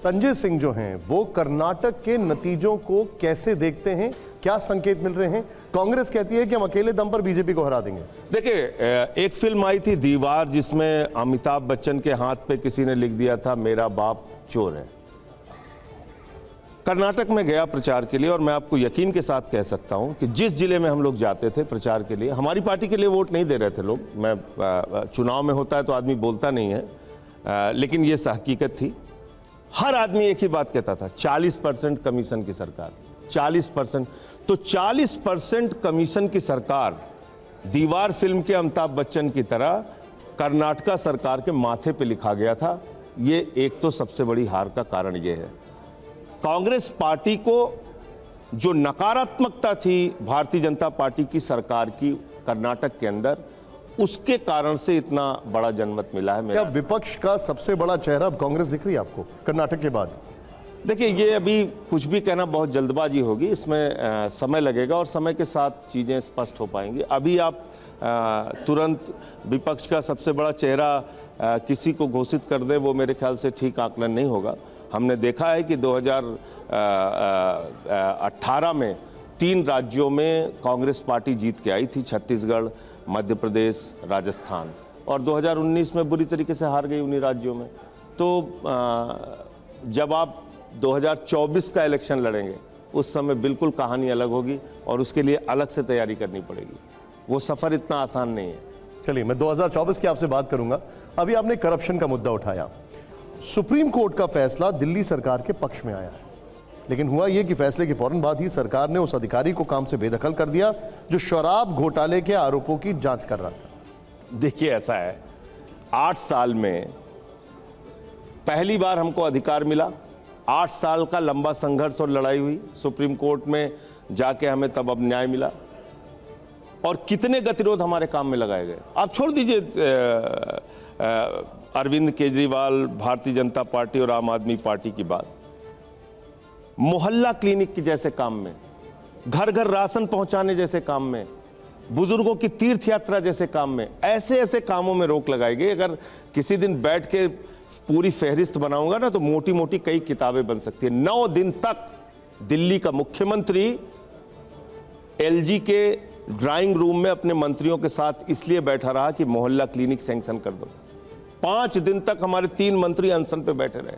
संजय सिंह जो हैं वो कर्नाटक के नतीजों को कैसे देखते हैं, क्या संकेत मिल रहे हैं? कांग्रेस कहती है कि हम अकेले दम पर बीजेपी को हरा देंगे। देखिए, एक फिल्म आई थी दीवार, जिसमें अमिताभ बच्चन के हाथ पे किसी ने लिख दिया था मेरा बाप चोर है। कर्नाटक में गया प्रचार के लिए और मैं आपको यकीन के साथ कह सकता हूं कि जिस जिले में हम लोग जाते थे प्रचार के लिए, हमारी पार्टी के लिए वोट नहीं दे रहे थे लोग। मैं चुनाव में होता है तो आदमी बोलता नहीं है, लेकिन ये हकीकत थी। हर आदमी एक ही बात कहता था, 40% कमीशन की सरकार, 40%। तो 40% कमीशन की सरकार दीवार फिल्म के अमिताभ बच्चन की तरह कर्नाटका सरकार के माथे पे लिखा गया था। ये एक तो सबसे बड़ी हार का कारण ये है। कांग्रेस पार्टी को जो नकारात्मकता थी भारतीय जनता पार्टी की सरकार की कर्नाटक के अंदर, उसके कारण से इतना बड़ा जनमत मिला है। क्या विपक्ष का सबसे बड़ा चेहरा अब कांग्रेस दिख रही है आपको कर्नाटक के बाद? देखिए, ये अभी कुछ भी कहना बहुत जल्दबाजी होगी, इसमें समय लगेगा और समय के साथ चीज़ें स्पष्ट हो पाएंगी। अभी आप तुरंत विपक्ष का सबसे बड़ा चेहरा किसी को घोषित कर दे, वो मेरे ख्याल से ठीक आकलन नहीं होगा। हमने देखा है कि 2018 में 3 राज्यों में कांग्रेस पार्टी जीत के आई थी, छत्तीसगढ़, मध्य प्रदेश, राजस्थान, और 2019 में बुरी तरीके से हार गई उन्हीं राज्यों में। तो जब आप 2024 का इलेक्शन लड़ेंगे उस समय बिल्कुल कहानी अलग होगी और उसके लिए अलग से तैयारी करनी पड़ेगी। वो सफ़र इतना आसान नहीं है। चलिए, मैं 2024 की आपसे बात करूंगा। अभी आपने करप्शन का मुद्दा उठाया। सुप्रीम कोर्ट का फैसला दिल्ली सरकार के पक्ष में आया है, लेकिन हुआ यह कि फैसले के फौरन बाद ही सरकार ने उस अधिकारी को काम से बेदखल कर दिया जो शराब घोटाले के आरोपों की जांच कर रहा था। देखिए, ऐसा है, 8 साल में पहली बार हमको अधिकार मिला। 8 साल का लंबा संघर्ष और लड़ाई हुई, सुप्रीम कोर्ट में जाके हमें तब अब न्याय मिला। और कितने गतिरोध हमारे काम में लगाए गए। आप छोड़ दीजिए अरविंद केजरीवाल, भारतीय जनता पार्टी और आम आदमी पार्टी की बात, मोहल्ला क्लिनिक के जैसे काम में, घर घर राशन पहुंचाने जैसे काम में, बुजुर्गों की तीर्थ यात्रा जैसे काम में, ऐसे ऐसे कामों में रोक लगाई गई। अगर किसी दिन बैठ के पूरी फहरिस्त बनाऊंगा ना, तो मोटी मोटी कई किताबें बन सकती है। 9 दिन तक दिल्ली का मुख्यमंत्री एलजी के ड्राइंग रूम में अपने मंत्रियों के साथ इसलिए बैठा रहा कि मोहल्ला क्लिनिक सैंक्शन कर दो। 5 दिन तक हमारे 3 मंत्री अनशन पे बैठे रहे।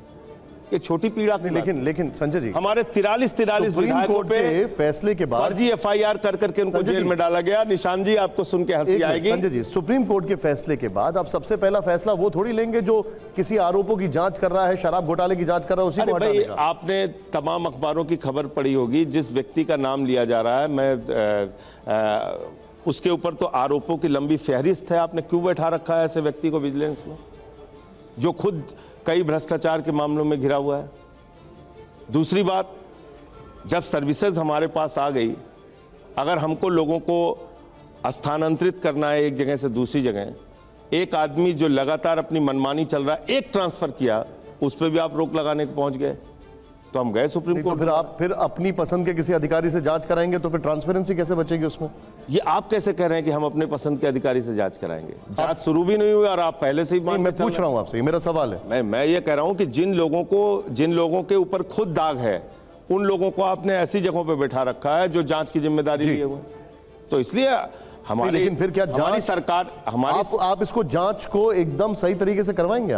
ये छोटी पीड़ा नहीं, लेकिन संजय जी, हमारे 43 विधायकों पे फैसले के बाद फर्जी एफआईआर करके उनको जेल में डाला गया। निशान जी, आपको सुन के हंसी आएगी। संजय जी, सुप्रीम कोर्ट के फैसले के बाद आप सबसे पहला फैसला वो थोड़ी लेंगे जो किसी आरोपों की जांच कर रहा है, शराब घोटाले की जांच कर रहा है, उसी को हटा देगा। आपने तमाम अखबारों की खबर पढ़ी होगी, जिस व्यक्ति का नाम लिया जा रहा है, मैं उसके ऊपर तो आरोपों की लंबी फहरिस्त है। आपने क्यों बैठा रखा है ऐसे व्यक्ति को विजिलेंस में, जो खुद कई भ्रष्टाचार के मामलों में घिरा हुआ है? दूसरी बात, जब सर्विसेज हमारे पास आ गई, अगर हमको लोगों को स्थानांतरित करना है एक जगह से दूसरी जगह, एक आदमी जो लगातार अपनी मनमानी चल रहा है, एक ट्रांसफर किया, उस पर भी आप रोक लगाने को पहुंच गए, तो हम गए सुप्रीम कोर्ट। फिर आप अपनी पसंद के किसी अधिकारी से जांच कराएंगे तो फिर ट्रांसपेरेंसी कैसे बचेगी उसमें? ये आप कैसे कह रहे हैं कि हम अपने पसंद के अधिकारी से जांच कराएंगे? जांच शुरू भी नहीं हुई और आप पहले से ही मैं पूछ रहा हूं आपसे, ये मेरा सवाल है। मैं ये कह रहा हूं कि जिन लोगों के ऊपर खुद दाग है, उन लोगों को आपने ऐसी जगहों पर बैठा रखा है जो जांच की जिम्मेदारी लिए हुए। तो इसलिए हमारी, लेकिन फिर क्या हमारी सरकार, आप इसको जांच को एकदम सही तरीके से करवाएंगे?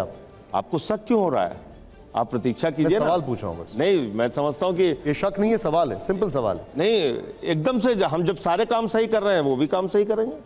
आपको शक क्यों हो रहा है? आप प्रतीक्षा कीजिए। सवाल पूछ रहा हूं बस। नहीं, मैं समझता हूं कि ये शक नहीं है, सवाल है, सिंपल सवाल है। नहीं, एकदम से हम जब सारे काम सही कर रहे हैं वो भी काम सही करेंगे।